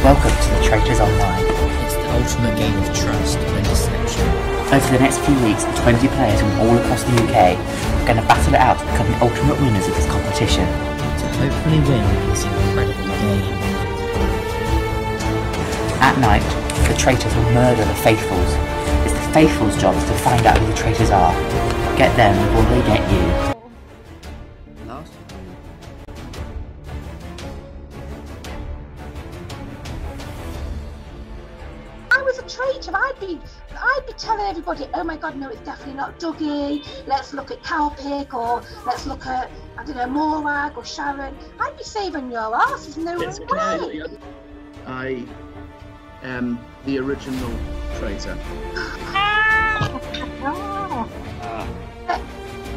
Welcome to the Traitors Online. It's the ultimate game of trust and deception. Over the next few weeks, 20 players from all across the UK are going to battle it out to become the ultimate winners of this competition. To hopefully win this incredible game. At night, the traitors will murder the faithfuls. It's the faithfuls' job to find out who the traitors are. Get them before they get you. I was a traitor. I'd be telling everybody, oh my god, no, it's definitely not Dougie. Let's look at Calpic, or let's look at, I don't know, Morag or Sharon. I'd be saving your ass. There's no way. I am the original traitor.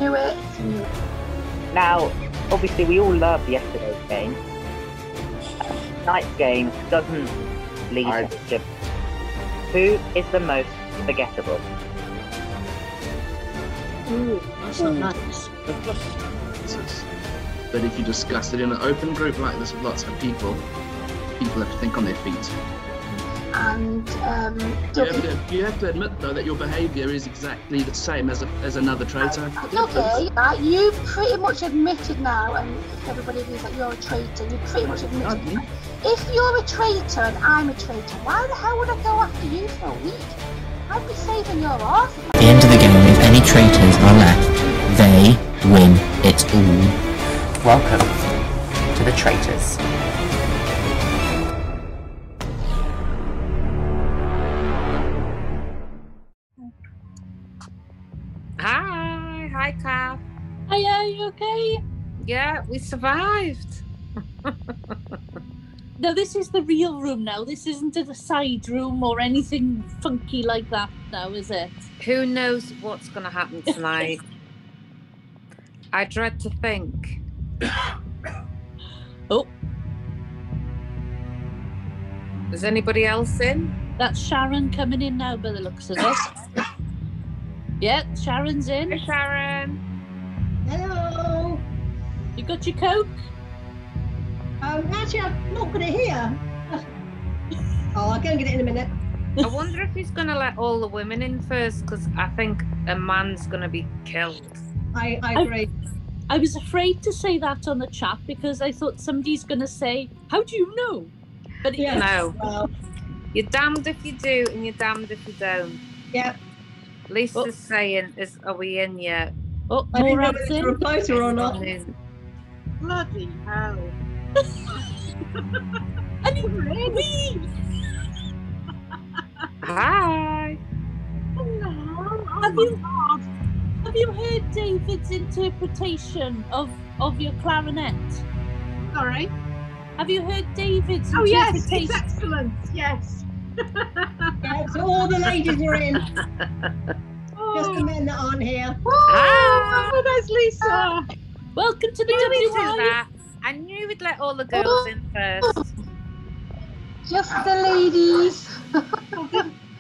Knew it. Now, obviously, we all loved yesterday's game. Tonight's game doesn't leave us just. Who is the most forgettable? Ooh, that's not nice. But if you discuss it in an open group like this with lots of people have to think on their feet. And you have to admit, though, that your behaviour is exactly the same as another traitor. Okay, right, you pretty much admitted now, and everybody agrees that you're a traitor. You pretty much admitted. If you're a traitor and I'm a traitor, why the hell would I go after you for a week? I'd be saving your ass. At the end of the game, if any traitors are left, they win it all. Welcome to the Traitors. Hi, Cal. Hiya, you okay? Yeah, we survived. No, this is the real room now. This isn't a side room or anything funky like that now, is it? Who knows what's going to happen tonight? I dread to think. Oh. Is anybody else in? That's Sharon coming in now by the looks of it. Yeah, Sharon's in. Hey, Sharon. Hello. You got your Coke? Actually, I'm not going to hear. Oh, I'll go and get it in a minute. I wonder if he's going to let all the women in first, because I think a man's going to be killed. I agree. I was afraid to say that on the chat because I thought somebody's going to say, how do you know? But No. Well, You're damned if you do and you're damned if you don't. yeah. Lisa's saying, are we in yet? Oh, I didn't know Morad's whether to reply to her or not. Bloody hell. And we. Hi. Hello. Have you heard David's interpretation of your clarinet? Sorry. Have you heard David's Oh yes, interpretation? it's excellent. Yes. Yeah, so all the ladies are in. Just the men that aren't here. Oh, there's Lisa. Welcome to the Did we do WI. that? I knew we'd let all the girls in first. Just the ladies. Well,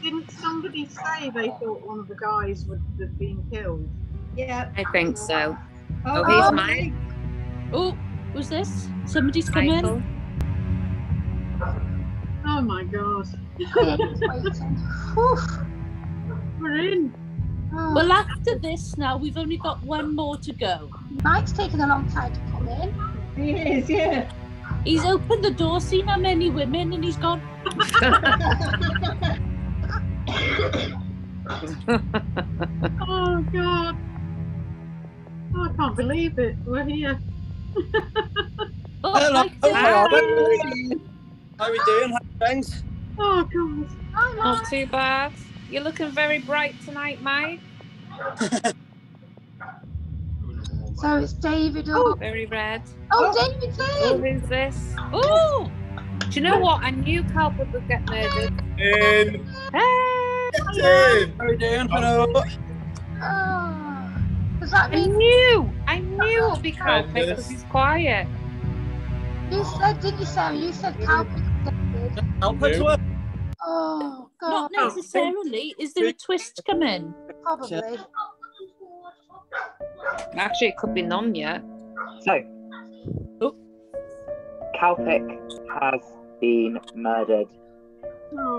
didn't somebody say they thought one of the guys would have been killed? Yeah. I think so. Oh, he's Mike. Oh, who's this? Somebody's come in. Michael. Oh my god. Waiting. Whew. We're in. Oh, Well, after this now, we've only got one more to go. Mike's taken a long time to come in. He is, yeah. He's opened the door, seen how many women, and he's gone, Oh god. Oh, I can't believe it. We're here. oh, Hello. Mike, How are we doing? How things? Oh god. Hi, Mike. Not too bad. You're looking very bright tonight, Mike. So it's David. Very red. Oh, David's Oh, in. who's this? Oh, Do you know what? I knew Calvin would get murdered. In. Hey! How are we doing? Hello. Oh, does that I mean knew it would be Calvin because he's quiet. you said, didn't you, Sarah? You said Calpic. David. Alpac's work. Oh not God, necessarily. Is there a twist coming? probably. Actually, it could be none yet. So, Calpic has been murdered.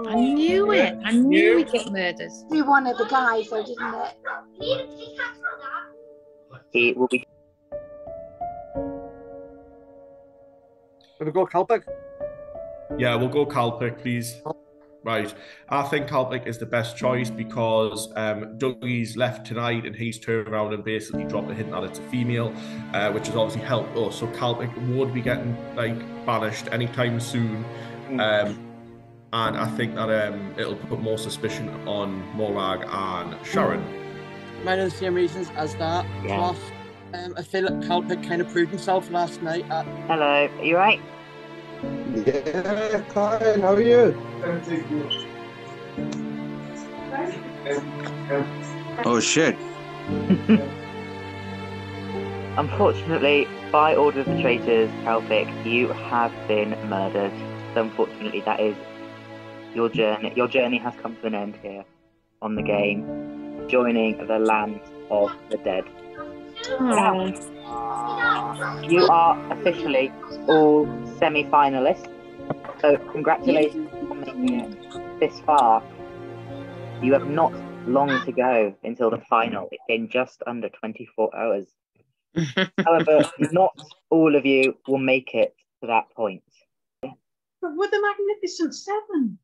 I knew it. I knew he'd get murdered. Through one of the guys, though, didn't it? He will be. Will we go Calpic? Yeah, we'll go Calpic, please. Right. I think Calpic is the best choice because Dougie's left tonight and he's turned around and basically dropped a hint that it's a female, which has obviously helped us. So Calpic won't be getting banished anytime soon. And I think that it'll put more suspicion on Morag and Sharon. Mine are the same reasons as that. Yeah. Plus, I feel like Calpic kind of proved himself last night. Hello, are you right? Yeah, Karen, how are you? Oh shit. Unfortunately, by order of the traitors, Calpic, you have been murdered. So unfortunately, that is your journey. Your journey has come to an end here on the game, joining the land of the dead. Now, you are officially all semi-finalists. So congratulations on making it this far. You have not long to go until the final in just under 24 hours. However, not all of you will make it to that point. But we're the Magnificent Seven.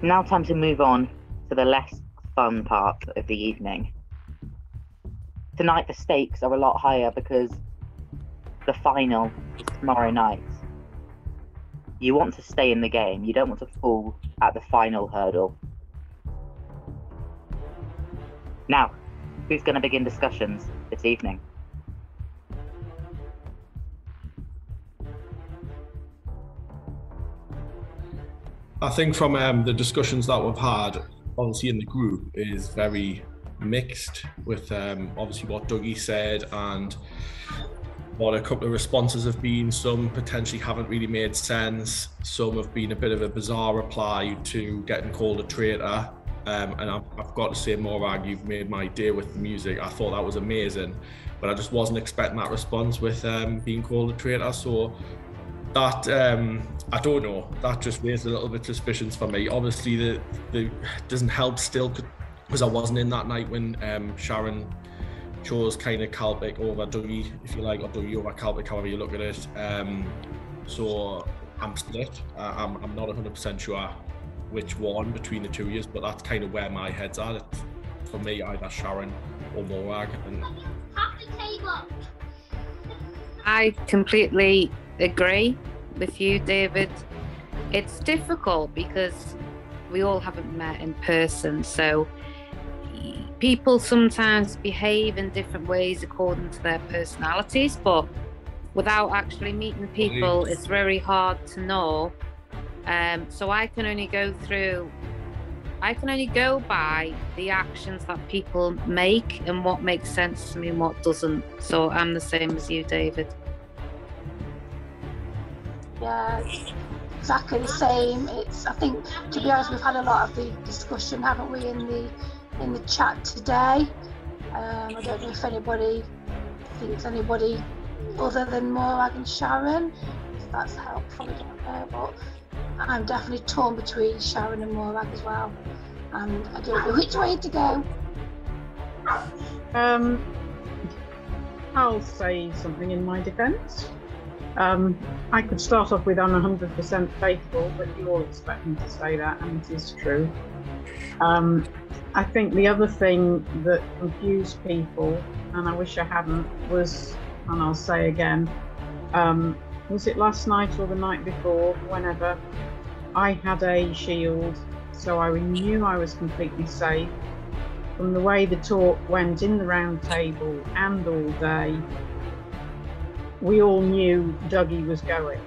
Now time to move on to the less fun part of the evening. Tonight the stakes are a lot higher because the final is tomorrow night. You want to stay in the game, you don't want to fall at the final hurdle. Now, who's going to begin discussions this evening? I think from the discussions that we've had, obviously in the group, is very mixed with obviously what Dougie said and what a couple of responses have been. Some potentially haven't really made sense. Some have been a bit of a bizarre reply to getting called a traitor. And I've got to say, Morag, you've made my day with the music. I thought that was amazing, but I just wasn't expecting that response with being called a traitor. So that, I don't know, that just raised a little bit of suspicions for me. Obviously, the doesn't help still because I wasn't in that night when Sharon chose kind of Calpic over Dougie, if you like, or Dougie over Calpic, however you look at it. So I'm split. I'm not 100% sure which one between the two years, but that's kind of where my head's at. It's, for me, either Sharon or Morag. And I completely agree with you, David. It's difficult because we all haven't met in person, so people sometimes behave in different ways according to their personalities, but without actually meeting people, it's very hard to know. So I can only go by the actions that people make and what makes sense to me and what doesn't. So I'm the same as you, David. Yeah, exactly the same. I think, to be honest, we've had a lot of the discussion, haven't we, in the chat today. I don't know if anybody thinks anybody other than Morag and Sharon, if that's helpful, I don't know, but I'm definitely torn between Sharon and Morag as well, and I don't know which way to go. I'll say something in my defence. I could start off with I'm 100% faithful, but you all expect me to say that, and it is true. I think the other thing that confused people, and I wish I hadn't, was, and I'll say again, was it last night or the night before, whenever, I had a shield, so I knew I was completely safe. From the way the talk went in the round table and all day, we all knew Dougie was going,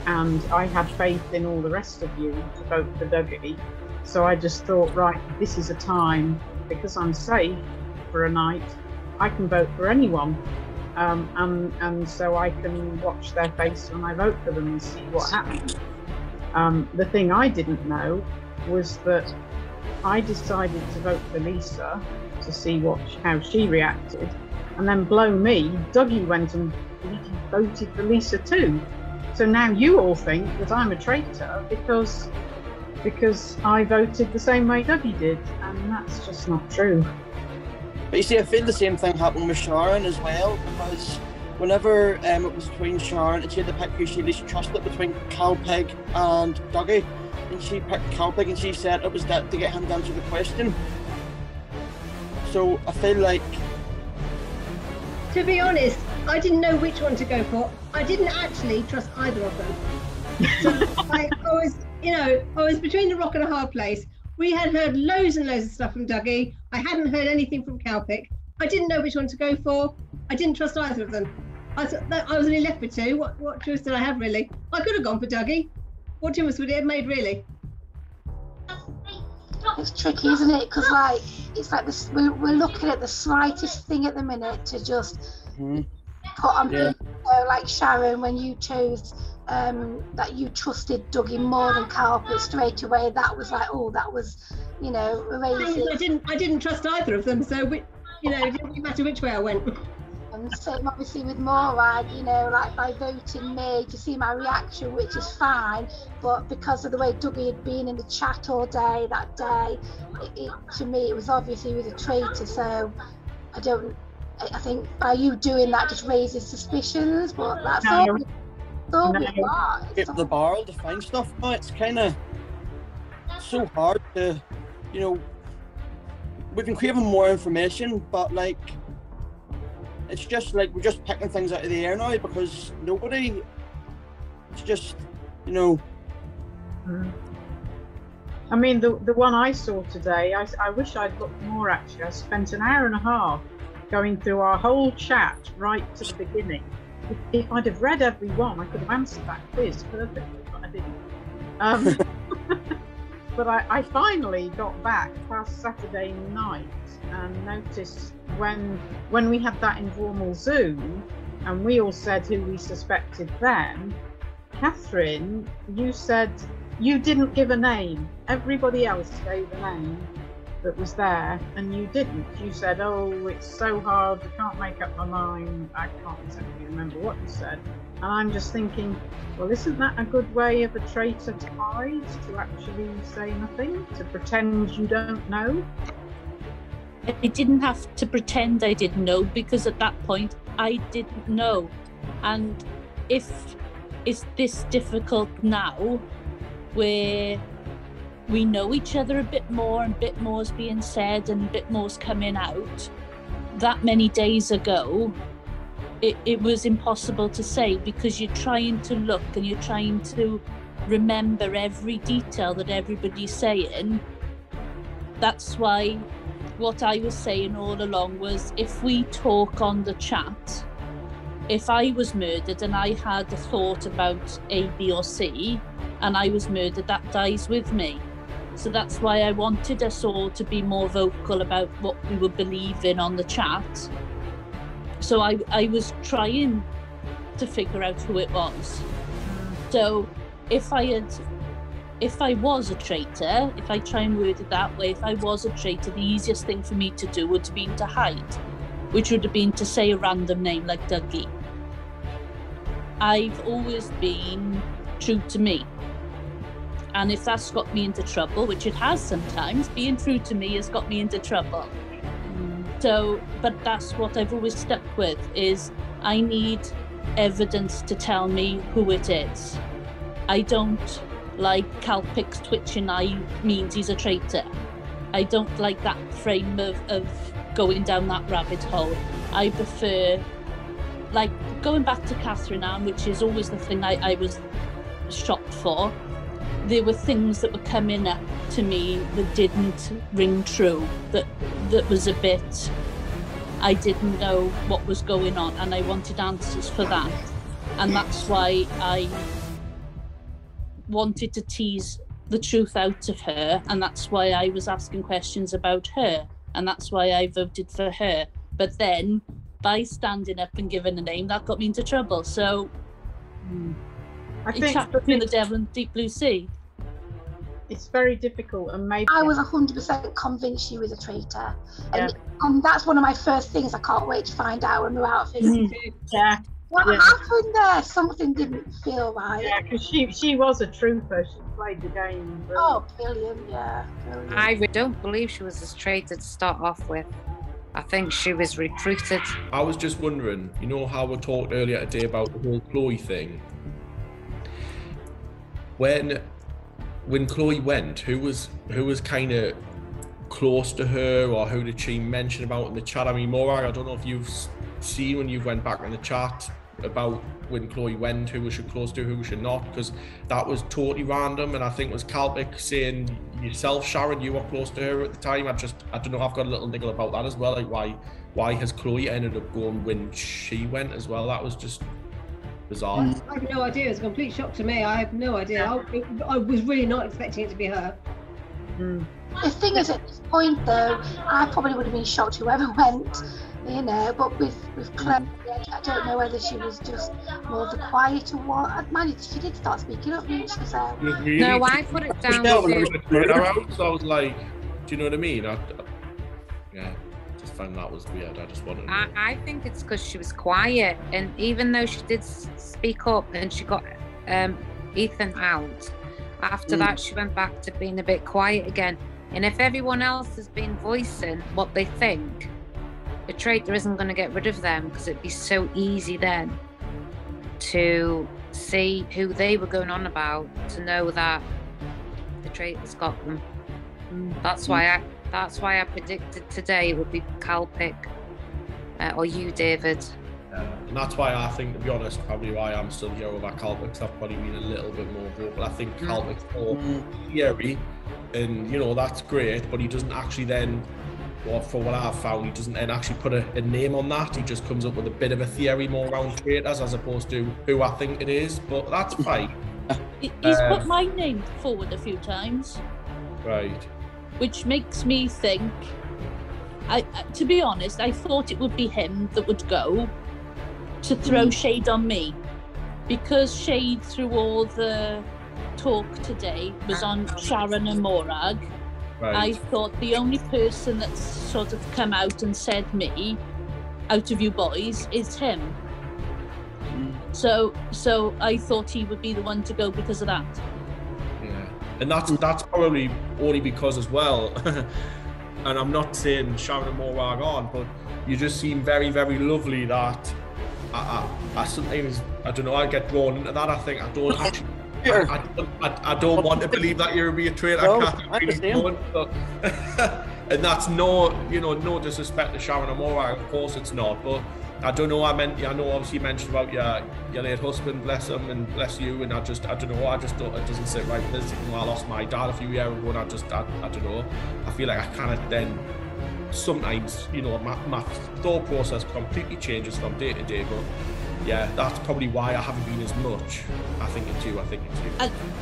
and I had faith in all the rest of you to vote for Dougie. So I just thought, right, this is a time, because I'm safe for a night, I can vote for anyone. And so I can watch their face when I vote for them and see what happens. The thing I didn't know was that I decided to vote for Lisa to see how she reacted, and then blow me, Dougie went and voted for Lisa too. So now you all think that I'm a traitor because I voted the same way Dougie did, and that's just not true. But you see, I feel the same thing happened with Sharon as well, because whenever it was between Sharon and she had to pick who she least trusted between Calpig and Dougie, and she picked Calpig and she said it was that to get him to answer the question. So I feel like... To be honest, I didn't know which one to go for. I didn't actually trust either of them. So I was between a rock and a hard place. We had heard loads and loads of stuff from Dougie. I hadn't heard anything from Calpic. I didn't know which one to go for. I didn't trust either of them. I was only left with two. What choice did I have, really? I could have gone for Dougie. What difference would it have made, really? It's tricky, isn't it? Because like it's like this. We're looking at the slightest thing at the minute to just put on people. Like Sharon, when you chose that you trusted Dougie more than Calpit straight away, that was like, oh, that was, amazing. I didn't trust either of them, so it didn't matter which way I went. And same obviously with Morag, like by voting me to see my reaction, which is fine, but because of the way Dougie had been in the chat all day that day, to me it was obvious he was a traitor. So I think by you doing that just raises suspicions, but that's all we got. Get the barrel to find stuff now. It's kind of so hard to, we've been craving more information, but like, it's just like we're just picking things out of the air now because nobody, it's just, I mean, the one I saw today, I wish I'd looked more actually. I spent an hour and a half going through our whole chat right to the beginning. If I'd have read every one, I could have answered that quiz perfectly, but I didn't. But I finally got back past Saturday night and noticed when we had that informal Zoom and we all said who we suspected then, Catherine, you said you didn't give a name. Everybody else gave a name that was there and you didn't. You said, oh, it's so hard, I can't make up my mind. I can't exactly remember what you said. And I'm just thinking, well, isn't that a good way of a traitor to hide, to actually say nothing, to pretend you don't know? I didn't have to pretend I didn't know, because at that point I didn't know. And if it's this difficult now, where we know each other a bit more and a bit more's being said and a bit more's coming out, that many days ago, it was impossible to say, because you're trying to look and you're trying to remember every detail that everybody's saying. That's why what I was saying all along was, if we talk on the chat, if I was murdered and I had a thought about A, B or C and I was murdered, that dies with me. So that's why I wanted us all to be more vocal about what we were believing on the chat. So I was trying to figure out who it was. So if I was a traitor, if I try and word it that way, if I was a traitor, the easiest thing for me to do would have been to hide, which would have been to say a random name like Dougie. I've always been true to me. And if that's got me into trouble, which it has sometimes, being true to me has got me into trouble. So, but that's what I've always stuck with, is I need evidence to tell me who it is. I don't like Calpic's twitching eye means he's a traitor. I don't like that frame of going down that rabbit hole. I prefer, like, going back to Catherine Ann, which is always the thing I was shocked for. There were things that were coming up to me that didn't ring true, that was a bit, I didn't know what was going on, and I wanted answers for that. And that's why I wanted to tease the truth out of her, and that's why I was asking questions about her, and that's why I voted for her. But then, by standing up and giving a name, that got me into trouble. So, I think between the devil and deep blue sea. it's very difficult, and maybe I was 100% convinced she was a traitor, and that's one of my first things. I can't wait to find out when we're out of here. Yeah. What happened there? Something didn't feel right. Yeah, because she was a trooper. She played the game. Oh, brilliant! Yeah. Brilliant. I don't believe she was a traitor to start off with. I think she was recruited. I was just wondering, you know how we talked earlier today about the whole Chloe thing? When Chloe went, who was kind of close to her, or who did she mention about in the chat? I mean, Morag, I don't know if you've seen when you went back in the chat about when Chloe went, who was she close to, who was she not, because that was totally random. And I think it was Calpic saying yourself, Sharon, you were close to her at the time. I don't know, I've got a little niggle about that as well, like why has Chloe ended up going when she went as well? That was just bizarre. I have no idea. It's a complete shock to me. I have no idea. I was really not expecting it to be her. The thing is, at this point though, I probably would have been shocked whoever went, you know, but with Claire, I don't know whether she was just more of the quieter one. I mind she did start speaking up, didn't she? So Really? No, I put it down So to... I was like, do you know what I mean? Yeah, just found that was weird. I just wanted to know. I think it's because she was quiet, and even though she did speak up and she got Ethan out, after that she went back to being a bit quiet again. And if everyone else has been voicing what they think, the traitor isn't going to get rid of them, because it'd be so easy then to see who they were going on about, to know that the traitor's got them. That's why I predicted today it would be Calpic or you, David. And that's why I think, to be honest, probably why I'm still here over Calpic. I've probably been a little bit more vocal. I think Calpic's more theory, and you know that's great, but he doesn't actually then, or for what I've found, he doesn't then actually put a name on that. He just comes up with a bit of a theory more around traitors as opposed to who I think it is. But that's fine. He's put my name forward a few times. Right. Which makes me think, to be honest, I thought it would be him that would go to throw shade on me, because shade through all the talk today was on Sharon and Morag. Right. I thought the only person that's sort of come out and said me, out of you boys, is him. So I thought he would be the one to go because of that. Yeah, and that's probably only because as well. And I'm not saying Sharon and Morag on, but you just seem very, very lovely. That I sometimes, I don't know, I get drawn into that. I think I don't actually. I don't want to believe that you're a traitor. No, I can't really but and that's no disrespect to Sharon and Morag, of course it's not, but I don't know, I know obviously you mentioned about your late husband, bless him and bless you, and I don't know, I just don't, it doesn't sit right with us. Even though I lost my dad a few years ago, and I don't know, I feel like I kind of then sometimes, my thought process completely changes from day to day, but yeah, that's probably why I haven't been as much. I think it's you.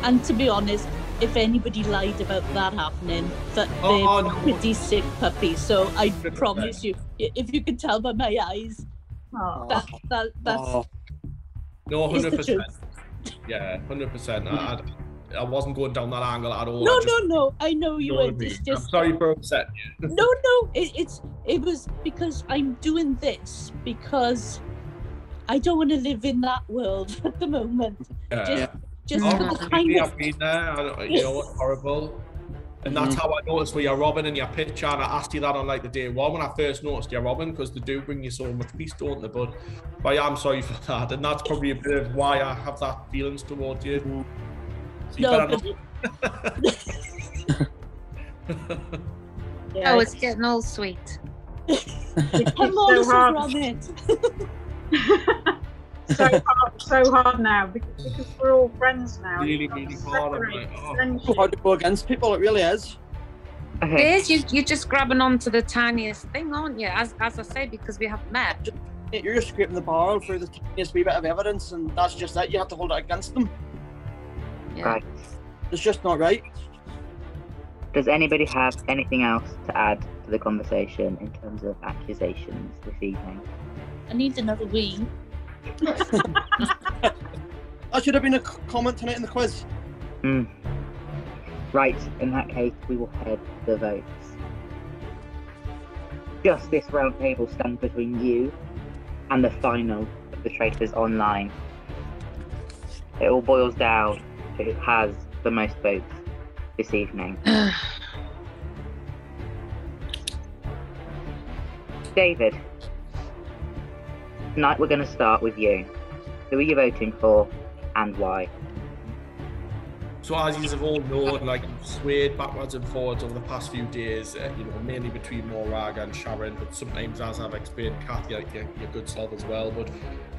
And to be honest, if anybody lied about that happening, that they're pretty sick puppies. So I promise you, if you can tell by my eyes, that's no, 100%. Yeah, 100%. I wasn't going down that angle at all. No. I know you weren't. I'm sorry for upsetting you. No. It was because I'm doing this because I don't want to live in that world at the moment. Just for the kind of... I've been there. It's horrible. And that's how I noticed with your Robin and your picture. And I asked you that on like the day one when I first noticed your Robin, because they do bring you so much peace, don't they? But I am sorry for that. And that's probably a bit of why I have that feelings towards you. So you Oh, it's getting all sweet. I'm all from it. so hard now because we're all friends now. Really hard. So hard to go against people, it really is. You're just grabbing onto the tiniest thing, aren't you? As I say, because we haven't met. You're just scraping the barrel for the tiniest wee bit of evidence, and that's just it. You have to hold it against them. Yeah. Right. It's just not right. Does anybody have anything else to add to the conversation in terms of accusations this evening? I need another wee. That should have been a comment tonight in the quiz. Right, in that case, we will head to the votes. Just this round table stands between you and the final of the Traitors Online. It all boils down to who has the most votes this evening. David, tonight we're going to start with you. Who are you voting for and why? So as you have all known, like you've swayed backwards and forwards over the past few days, mainly between Morag and Sharon, but sometimes, as I've explained, Kathy, like your good self as well. But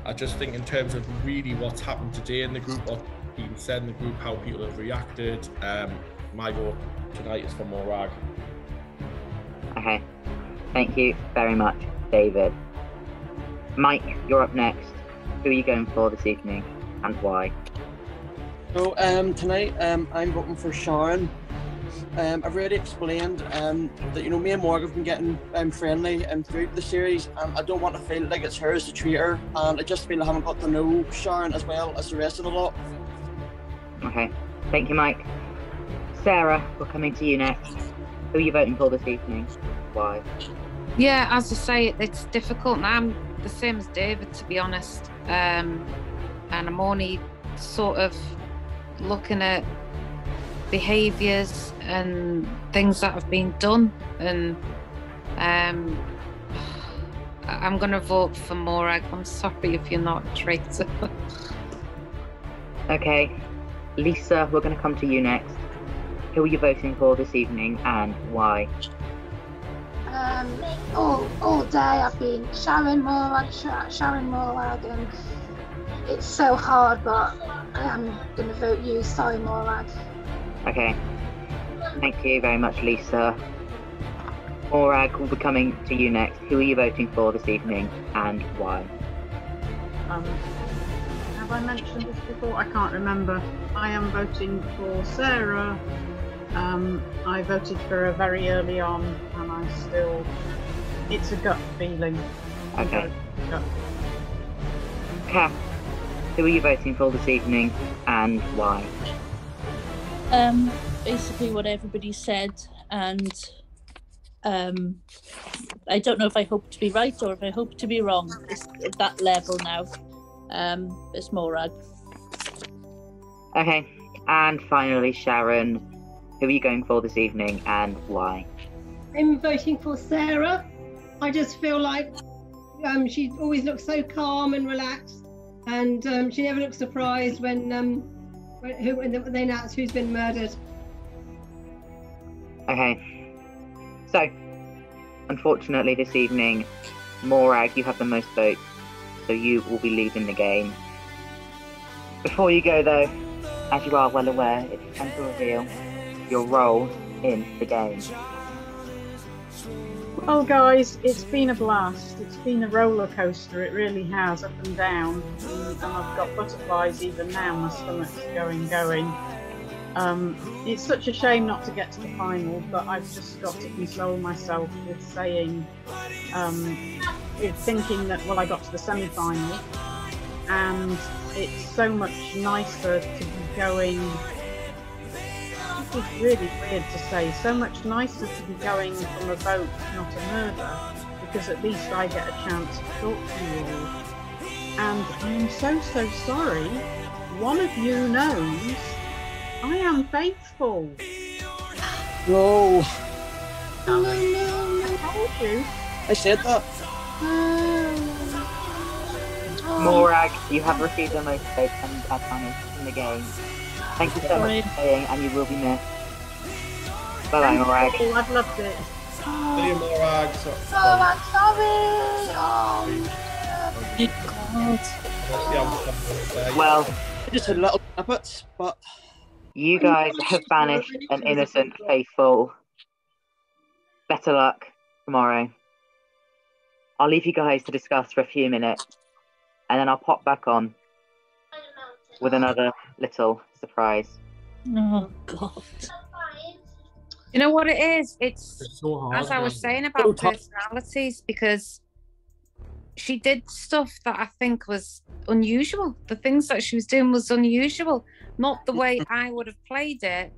I just think in terms of really what's happened today in the group, what's been said in the group, how people have reacted, my vote tonight is for Morag. Okay, thank you very much, David. Mike, you're up next. Who are you going for this evening and why? So tonight I'm voting for Sharon. I've already explained that me and Morgan have been getting friendly throughout the series, and I don't want to feel like it's her as the traitor, and I just feel I haven't got to know Sharon as well as the rest of the lot. Okay, thank you, Mike. Sarah, we're coming to you next. Who are you voting for this evening? Why? Yeah, as I say, it's difficult, and I'm the same as David, to be honest. And I'm only sort of looking at behaviours and things that have been done, and I'm going to vote for Morag. I'm sorry if you're not a traitor. Okay, Lisa, we're going to come to you next. Who are you voting for this evening and why? All day I've been Sharon Morag, and it's so hard, but I am going to vote you. Sorry, Morag. Okay, thank you very much, Lisa. Morag, will be coming to you next. Who are you voting for this evening and why? Have I mentioned this before? I can't remember. I am voting for Sarah. I voted for her very early on, and it's a gut feeling. Okay. Kath, who are you voting for this evening and why? Basically what everybody said, and I don't know if I hope to be right or if I hope to be wrong. It's at that level now. It's Morag. Okay, and finally, Sharon, who are you going for this evening and why? I'm voting for Sarah. I just feel like she always looks so calm and relaxed, and she never looks surprised when they announce who's been murdered. Okay, so unfortunately this evening, Morag, you have the most votes, so you will be leaving the game. Before you go though, as you are well aware, it's time to reveal your role in the game. Well, guys, it's been a blast. It's been a roller coaster. It really has, up and down. And I've got butterflies even now. My stomach's going. It's such a shame not to get to the final, but I've just got to console myself with saying, with thinking that, well, I got to the semi-final, and it's so much nicer to be going. It's really weird to say, so much nicer to be going from a vote, not a murder, because at least I get a chance to talk to you all. And I'm so sorry. One of you knows I am faithful. No. I told you. I said that. Morag, you have received the most votes and advantage in the game. Thank you so much for playing, and you will be missed. Bye-bye, Morag. Oh, I've loved it. See you, Morag. Morag, sorry. Well, I just had little snippets, but you guys have banished an innocent faithful. Better luck tomorrow. I'll leave you guys to discuss for a few minutes, and then I'll pop back on with another little surprise. Oh, God. You know what it is? It's so hard, as I was saying about personalities, because she did stuff that I think was unusual. The things that she was doing was unusual. Not the way I would have played it,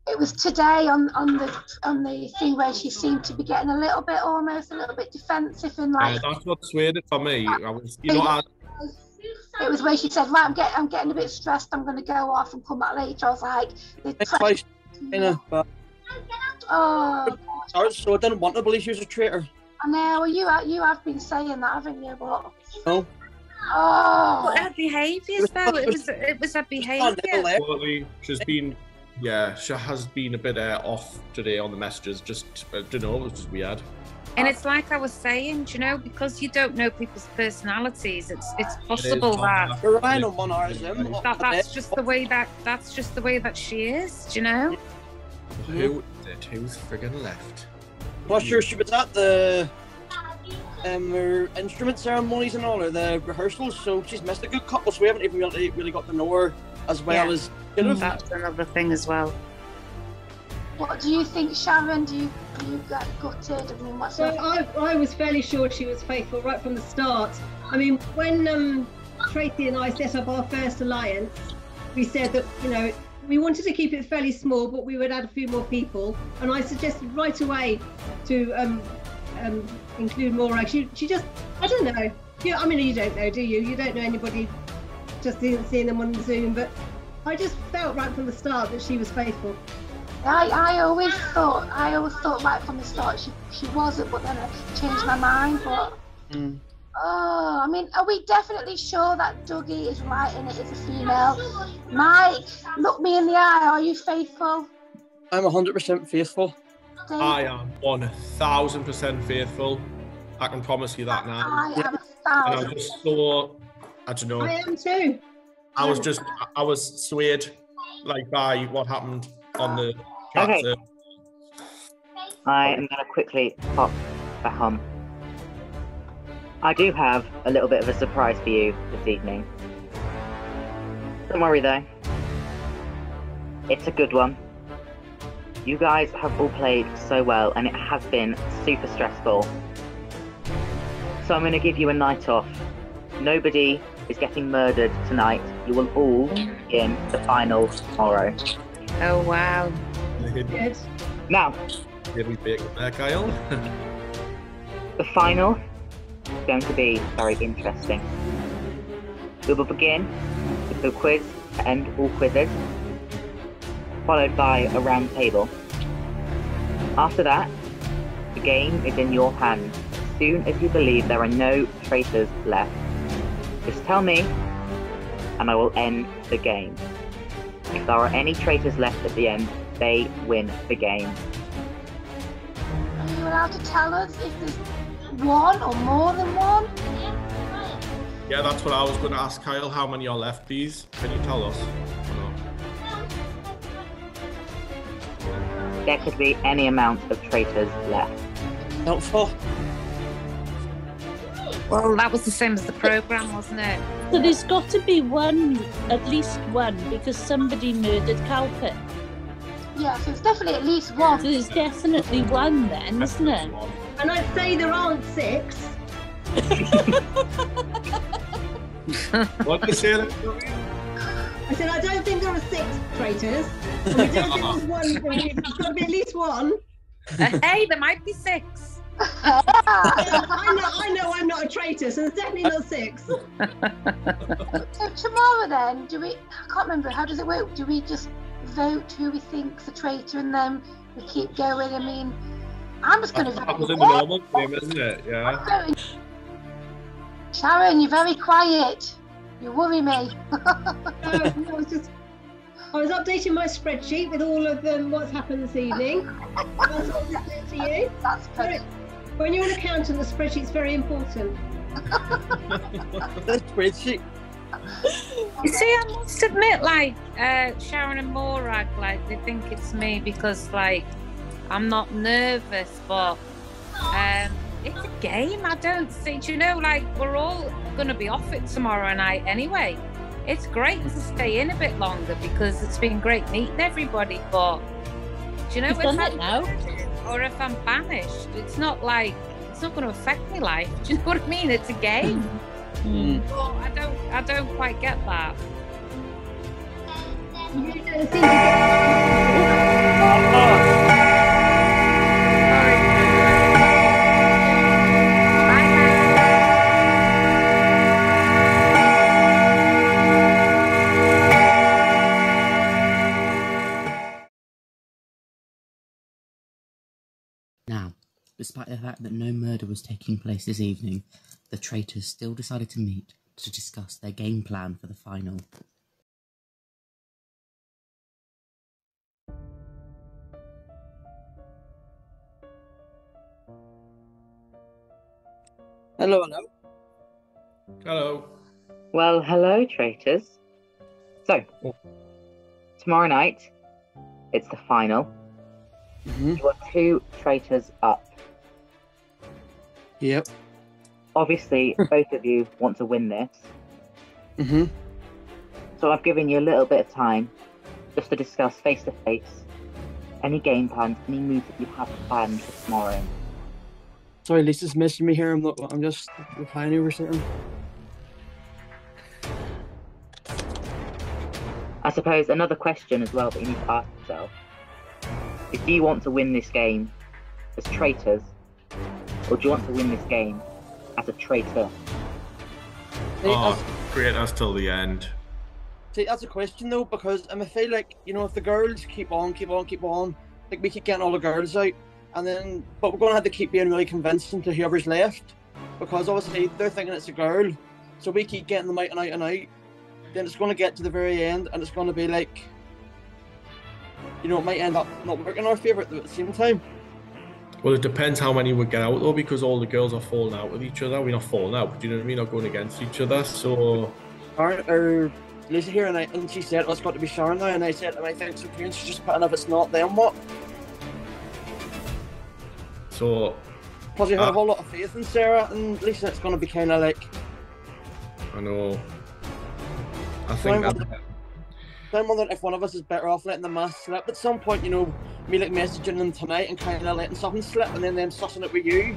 It was today on the thing where she seemed to be getting almost a little bit defensive and like. That's what swayed it for me. I was, it was where she said, "Right, I'm getting a bit stressed. I'm going to go off and come back later." I was like, "Oh." So I didn't want to believe she was a traitor. I know. Well, you have been saying that, haven't you? But no. Oh. But her behaviours, though, it was her behaviour. She's been. Yeah, she has been a bit off today on the messages. Just, I don't know, it was just weird. And it's like I was saying, you know, because you don't know people's personalities, it's possible that that's just the way that she is, do you know? Who's friggin' left? Not sure she was at the her instrument ceremonies and all, or the rehearsals, so she's missed a good couple, so we haven't even really got to know her as well as you know. That's another thing as well. What do you think, Sharon? Do you get gutted? I mean, what's I was fairly sure she was faithful right from the start. I mean, when Tracy and I set up our first alliance, we said that, you know, we wanted to keep it fairly small, but we would add a few more people. And I suggested right away to include Morag. She just, I don't know. Yeah, I mean, you don't know, do you? You don't know anybody just seeing them on Zoom, but I just felt right from the start that she was faithful. I always thought right from the start she wasn't, but then I changed my mind. But I mean, are we definitely sure that Dougie is right in it as a female? Mike, look me in the eye. Are you faithful? I'm 100% faithful. David? I am 1000% faithful. I can promise you that now. I am 1,000. And I'm just so, I don't know. I am too. I was swayed like by what happened on the chat. Okay. I am going to quickly pop back on. I do have a little bit of a surprise for you this evening. Don't worry though. It's a good one. You guys have all played so well and it has been super stressful. So I'm going to give you a night off. Nobody is getting murdered tonight. You will all be in the final tomorrow. Oh wow. Good. Now, did we pick Kyle? the final is going to be very interesting. We will begin with the quiz to end all quizzes, followed by a round table. After that, the game is in your hands. As soon as you believe there are no traitors left, just tell me, and I will end the game. If there are any traitors left at the end, they win the game. Are you allowed to tell us if there's one or more than one? Yeah, that's what I was going to ask Kyle. How many are left, please? Can you tell us? There could be any amount of traitors left. Helpful. Well, that was the same as the programme, wasn't it? So there's got to be one, at least one, because somebody murdered Calpit. Yeah, so it's definitely at least one. So there's definitely one then, isn't it? And I'd say there aren't 6. What did you say? I said I don't think there are 6 traitors. And we don't think there's one. There's got to be at least one. Hey, there might be 6. I know I'm not a traitor, so there's definitely not 6. So tomorrow then, I can't remember, how does it work? Do we just vote who we think's a traitor and then we keep going? I mean, I'm just going to vote. That was in the normal game, isn't it? Yeah. Sharon, you're very quiet. You worry me. I was updating my spreadsheet with all of what's happened this evening. That's what I sent to you. That's good. When you're an accountant, the spreadsheet's very important. The spreadsheet. You see, I must admit, like, Sharon and Morag, like, they think it's me because, like, I'm not nervous, but it's a game. I don't see, do you know, like, we're all going to be off it tomorrow night anyway. It's great to stay in a bit longer because it's been great meeting everybody, but do you know, if I'm now, or if I'm banished, it's not like, it's not going to affect my life. Do you know what I mean? It's a game. But I don't quite get that. You don't seem to get. Now, despite the fact that no murder was taking place this evening, the traitors still decided to meet to discuss their game plan for the final. Hello, hello. Hello. Well, hello, traitors. So, tomorrow night, it's the final. You are 2 traitors up. Yep. Obviously, both of you want to win this. Mhm. So I've given you a little bit of time just to discuss face-to-face any game plans, any moves that you have planned for tomorrow. Sorry, Lisa's missing me here. I'm just replying to her or something. I suppose another question as well that you need to ask yourself is, do you want to win this game as traitors, or do you want to win this game as a traitor? Create us till the end. See, that's a question though, because I feel like, if the girls keep on, like we keep getting all the girls out, but we're going to have to keep being really convincing to whoever's left, because obviously they're thinking it's a girl, so we keep getting them out and out and out, then it's going to get to the very end, and it's going to be like, it might end up not working in our favour at the same time. Well, it depends how many we get out though, because all the girls are falling out with each other. We're not falling out, but you know what I mean? Not going against each other, so... Or Lisa here, and she said, it's got to be Sharon now, and I said, I think so too, and she's just putting, if it's not, then what? So... Plus you have a whole lot of faith in Sarah, and Lisa, it's going to be kind of like... I know. I think... I'm wondering if one of us is better off letting the mask slip at some point, me like messaging them tonight and kind of letting something slip, and then them sussing it with you,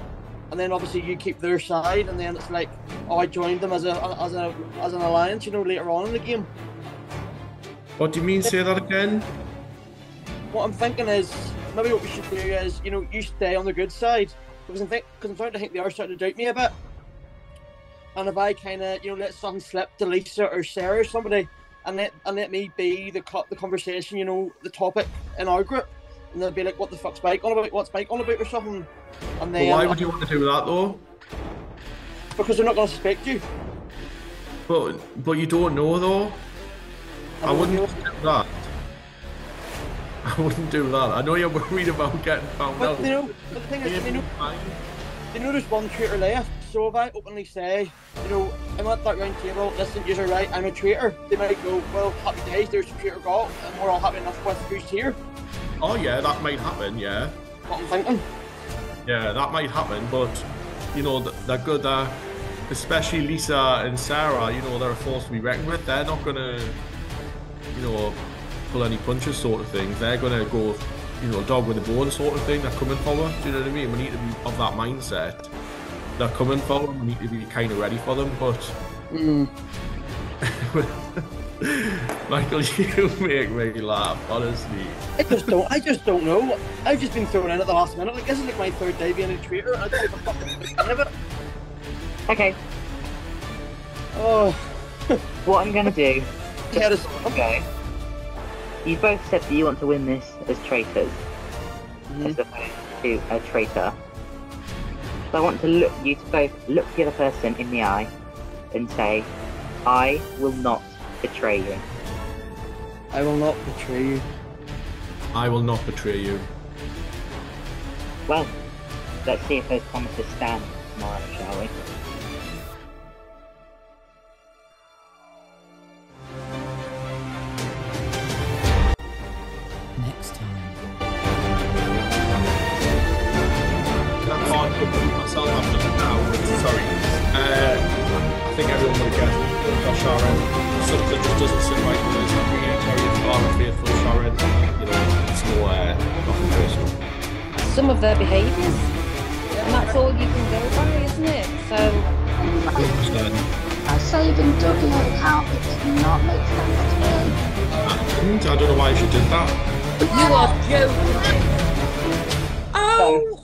and then obviously you keep their side, and then it's like, I joined them as an alliance, later on in the game. What do you mean? Say that again? What I'm thinking is, maybe what we should do is, you stay on the good side, because I'm starting to think they are starting to doubt me a bit, and if I kind of, let something slip to Lisa or Sarah or somebody, and let me be the conversation, the topic in our group, and they'll be like, what the fuck's Spike on about? What's Spike on about or something? And then, why would you want to do that though? Because they're not going to suspect you. But you don't know though. I wouldn't do that. I wouldn't do that. I know you're worried about getting found out. But the thing is, there's one traitor left. So if I openly say, I'm at that round table, listen, you're right, I'm a traitor, they might go, well, happy days, there's a traitor got, and we're all happy enough with who's here. Oh yeah, that might happen, yeah. What I'm thinking. Yeah, that might happen, but, they're good, especially Lisa and Sarah, they're a force to be reckoned with. They're not going to, pull any punches sort of thing. They're going to go, dog with a bone sort of thing. They're coming forward, do you know what I mean? We need to be of that mindset. They're coming for them, we need to be kind of ready for them, but... Michael, you make me laugh, honestly. I just don't know. I've just been thrown in at the last minute. Like, this is like my 3rd day being a traitor, and I don't give a fuck of it. Okay. Oh. What I'm going to do... Okay. You both said that you want to win this as traitors, as opposed to a traitor. So I want to look the other person in the eye and say, I will not betray you. I will not betray you. I will not betray you. Well, let's see if those promises stand tomorrow, shall we? Next time. I can't put myself up to now. Sorry. I think everyone will get Josh Sharon. Something just doesn't sit right with us. I'm being very far and faithful Sharon. It's nothing personal. Some of their behaviours, and that's all you can go by, isn't it? So. Saving Dougie on the carpet did not make sense to me. I don't know why she did that. You are joking. Oh!